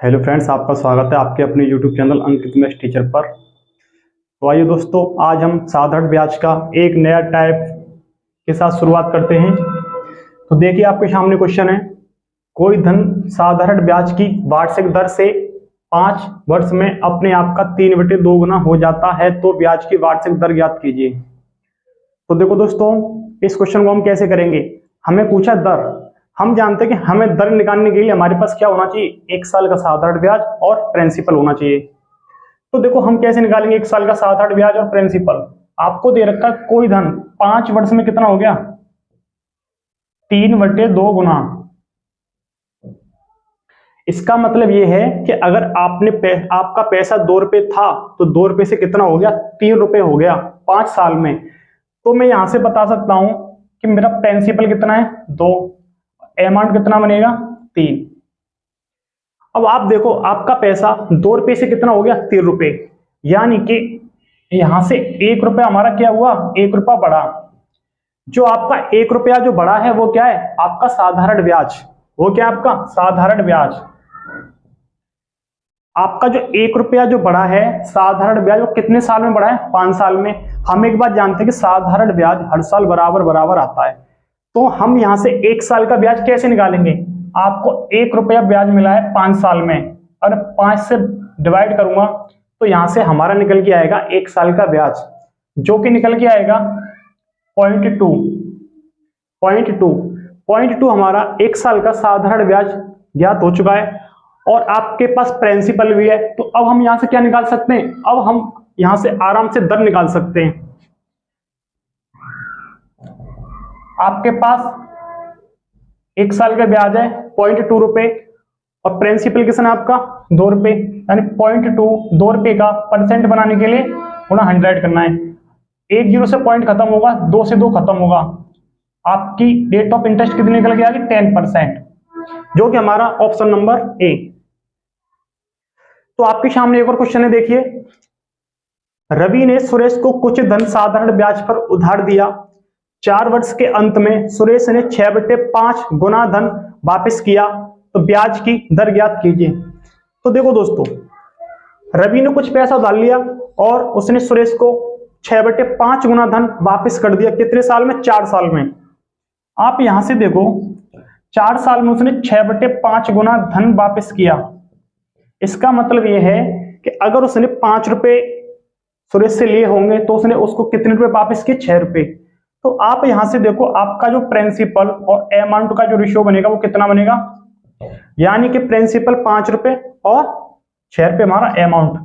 Hello friends, आपका स्वागत है आपके अपने यूट्यूब चैनल अंकित मैथ्स टीचर पर। तो आइए दोस्तों, आज हम साधारण ब्याज का एक नया टाइप के साथ शुरुआत करते हैं। तो देखिए, आपके सामने क्वेश्चन है, कोई धन साधारण ब्याज की वार्षिक दर से 5 वर्ष में अपने आप का 3/2 गुना हो जाता है, तो ब्याज की वार्षिक दर ज्ञात कीजिए। तो देखो दोस्तों, इस क्वेश्चन को हम कैसे करेंगे। हमें पूछा दर, हम जानते हैं कि हमें दर निकालने के लिए हमारे पास क्या होना चाहिए, 1 साल का साधारण ब्याज और प्रिंसिपल होना चाहिए। तो देखो हम कैसे निकालेंगे 1 साल का साधारण ब्याज और प्रिंसिपल। आपको दे रखा है कोई धन 5 वर्ष में कितना हो गया, 3/2 गुना। इसका मतलब ये है कि अगर आपका पैसा 2 रुपए था तो 2 रुपए से कितना हो गया, 3 रुपए हो गया 5 साल में। तो मैं यहां से बता सकता हूं कि मेरा प्रिंसिपल कितना है, 2, अमाउंट कितना बनेगा, 3। अब आप देखो, आपका पैसा 2 रुपए से कितना हो गया, 3 रुपए, यानी कि यहां से 1 रुपया हमारा क्या हुआ, 1 रुपया बढ़ा। जो आपका 1 रुपया जो बढ़ा है वो क्या है, आपका साधारण ब्याज। वो क्या है, आपका साधारण ब्याज। आपका जो 1 रुपया जो बढ़ा है साधारण ब्याज, वो कितने साल में बढ़ा है, 5 साल में। हम एक बात जानते हैं कि साधारण ब्याज हर साल बराबर बराबर आता है। तो हम यहां से 1 साल का ब्याज कैसे निकालेंगे। आपको 1 रुपया ब्याज मिला है 5 साल में, और 5 से डिवाइड करूंगा तो यहां से हमारा निकल के आएगा 1 साल का ब्याज, जो कि निकल के आएगा 0.2 हमारा 1 साल का साधारण ब्याज ज्ञात हो चुका है। और आपके पास प्रिंसिपल भी है, तो अब हम यहां से क्या निकाल सकते हैं, अब हम यहां से आराम से दर निकाल सकते हैं। आपके पास 1 साल का ब्याज है 0.2 रुपए, और प्रिंसिपल कितना है आपका 2 रुपए, यानी 2 रुपए का परसेंट बनाने के लिए गुणा 100 करना है। 1 जीरो से पॉइंट खत्म होगा, 2 से 2 खत्म होगा। आपकी रेट ऑफ इंटरेस्ट कितनी निकल के आ गई, 10%, जो कि हमारा ऑप्शन नंबर ए। तो आपके सामने एक और क्वेश्चन है, देखिए, रवि ने सुरेश को कुछ धन साधारण ब्याज पर उधार दिया। 4 वर्ष के अंत में सुरेश ने 6/5 गुना धन वापस किया, तो ब्याज की दर ज्ञात कीजिए। तो देखो दोस्तों, रवि ने कुछ पैसा उधार लिया और उसने सुरेश को 6/5 गुना धन वापस कर दिया। कितने साल में, 4 साल में। आप यहां से देखो, 4 साल में उसने 6/5 गुना धन वापस किया। इसका मतलब यह है कि अगर उसने 5 रुपए सुरेश से लिए होंगे तो उसने उसको कितने रुपए वापस किए, 6 रुपए। तो आप यहां से देखो, आपका जो प्रिंसिपल और अमाउंट का जो रेशियो बनेगा वो कितना बनेगा, यानी कि प्रिंसिपल 5 रुपए और 6 रुपए हमारा अमाउंट।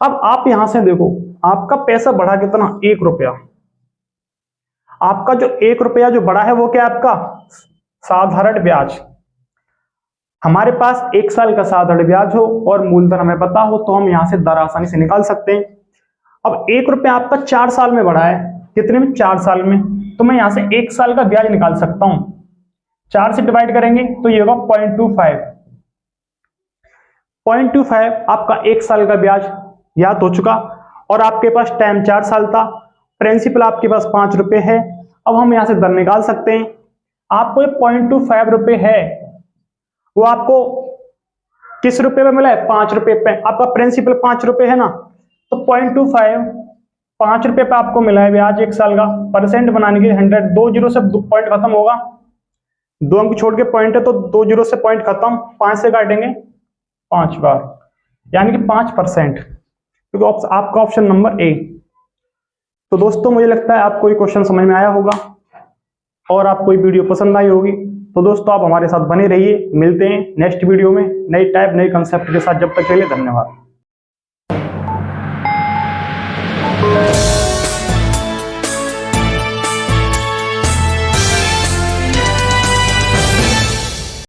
अब आप यहां से देखो, आपका पैसा बढ़ा कितना, 1 रुपया। आपका जो 1 रुपया जो बढ़ा है वो क्या है, आपका साधारण ब्याज। हमारे पास 1 साल का साधारण ब्याज हो और मूलधन हमें पता हो, तो हम यहां से दर आसानी से निकाल सकते हैं। अब 1 रुपया आपका 4 साल में बढ़ा है, कितने में, 4 साल में। तो मैं यहां से 1 साल का ब्याज निकाल सकता हूं। 4 से डिवाइड करेंगे तो ये होगा 0.25 आपका 1 साल का ब्याज याद हो चुका। और आपके पास टाइम 4 साल था, प्रिंसिपल आपके पास 5 रुपए है। अब हम यहां से दर निकाल सकते हैं। आपको ये 0.25 रुपए है, वो आपको किस रुपए में मिला है, 5 रुपए पे। आपका प्रिंसिपल 5 रुपए है ना, तो 0.25 5 रुपए पे आपको मिला है ब्याज 1 साल का। परसेंट बनाने के लिए 100, 2 जीरो से पॉइंट खत्म होगा, 2 अंक छोड़ के पॉइंट है तो 2 जीरो से पॉइंट खत्म, 5 से काटेंगे 5 बार, यानी कि 5%, क्योंकि आपका ऑप्शन नंबर ए। तो दोस्तों, मुझे लगता है आपको ये क्वेश्चन समझ में आया होगा और आपको ये वीडियो पसंद आई होगी। तो दोस्तों, आप हमारे साथ बने रहिए। मिलते हैं नेक्स्ट वीडियो में नई टाइप नए कंसेप्ट के साथ। जब तक के लिए धन्यवाद।